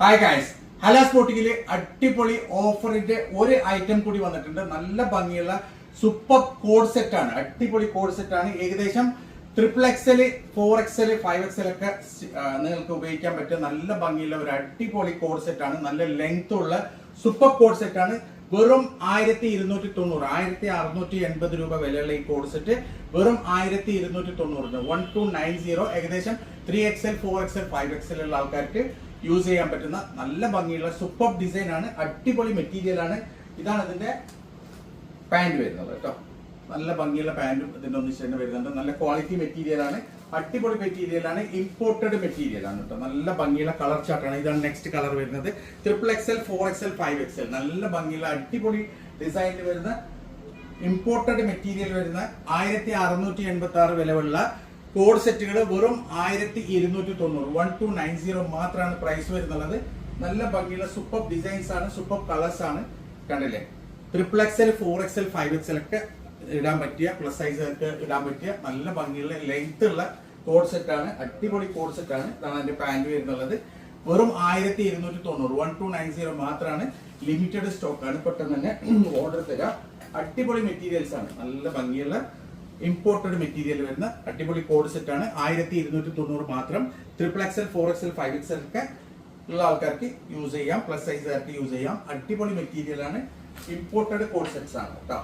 Hi guys, Hala സ്പോർട്ടിങ്ങില് അടിപൊളി ഓഫറിന്റെ ഒരു item കൂടി വന്നിട്ടുണ്ട്. നല്ല ഭംഗിയുള്ള സൂപ്പർ കോഡ് സെറ്റ് ആണ്. അടിപൊളി കോഡ് സെറ്റ് ആണ്. ഏകദേശം XXL, 4XL, 5XL ഒക്കെ നിങ്ങൾക്ക് ഉപയോഗിക്കാൻ പറ്റിയ നല്ല ഭംഗിയുള്ള ഒരു അടിപൊളി കോഡ് സെറ്റ് ആണ്. നല്ല ലെങ്ത് ഉള്ള സൂപ്പർ കോഡ് സെറ്റ് ആണ്. വെറും 1290, 1680 രൂപ വിലയുള്ള ഈ കോഡ് സെറ്റ് വെറും 1290, 1290. ഏകദേശം 3XL, 4XL, 5XL ഉള്ള ആൾക്കാർക്ക് യൂസ് ചെയ്യാൻ പറ്റുന്ന നല്ല ഭംഗിയുള്ള സൂപ്പർ ഡിസൈൻ ആണ്. അടിപൊളി മെറ്റീരിയൽ ആണ്. ഇതാണ് ഇതിന്റെ പാന്റ് വരുന്നത് കേട്ടോ. നല്ല ഭംഗിയുള്ള പാന്റും ഇതിന്റെ ഒന്നിച്ച് വരുന്നുണ്ട്. നല്ല ക്വാളിറ്റി മെറ്റീരിയൽ ആണ്. അടിപൊളി മെറ്റീരിയൽ ആണ്. ഇമ്പോർട്ടഡ് മെറ്റീരിയൽ ആണ് കേട്ടോ. നല്ല ഭംഗിയുള്ള കളർ ചാർട്ടാണ്. ഇതാണ് നെക്സ്റ്റ് കളർ വരുന്നത്. XXL, 4XL, 5XL നല്ല ഭംഗിയുള്ള അടിപൊളി ഡിസൈനിൽ വരുന്ന ഇമ്പോർട്ടഡ് മെറ്റീരിയൽ വരുന്ന 1686 വിലയുള്ള കോഡ് സെറ്റുകൾ വെറും 1290, 1290 മാത്രമാണ് പ്രൈസ് വരുന്നുള്ളത്. നല്ല ഭംഗിയുള്ള സൂപ്പർ ഡിസൈൻസ് ആണ്, സൂപ്പർ കളേഴ്സ് ആണ്. കണ്ടില്ലേ? XXL, 4XL, 5XL ഒക്കെ ഇടാൻ പറ്റിയ, പ്ലസ് സൈസ് ഒക്കെ ഇടാൻ പറ്റിയ നല്ല ഭംഗിയുള്ള ലെങ്ത് ഉള്ള കോഡ് സെറ്റ് ആണ്. അടിപൊളി കോഡ് സെറ്റ് ആണ്. ഇതാണ് അതിന്റെ പാന്റ് വരുന്നുള്ളത്. വെറും 1290, 1290 മാത്രമാണ്. ലിമിറ്റഡ് സ്റ്റോക്ക് ആണ്. പെട്ടെന്ന് തന്നെ ഓർഡർ തരാം. അടിപൊളി മെറ്റീരിയൽസ് ആണ്. നല്ല ഭംഗിയുള്ള ഇമ്പോർട്ടഡ് മെറ്റീരിയൽ വരുന്ന അടിപൊളി കോഡ് സെറ്റ് ആണ്. 1290 മാത്രം. XXL, 4XL, 5XL ഒക്കെ ഉള്ള ആൾക്കാർക്ക് യൂസ് ചെയ്യാം, പ്ലസ് സൈസുകാർക്ക് യൂസ് ചെയ്യാം. അടിപൊളി മെറ്റീരിയൽ ആണ്. ഇമ്പോർട്ടഡ് കോഡ് സെറ്റ്സ് ആണ് കേട്ടോ.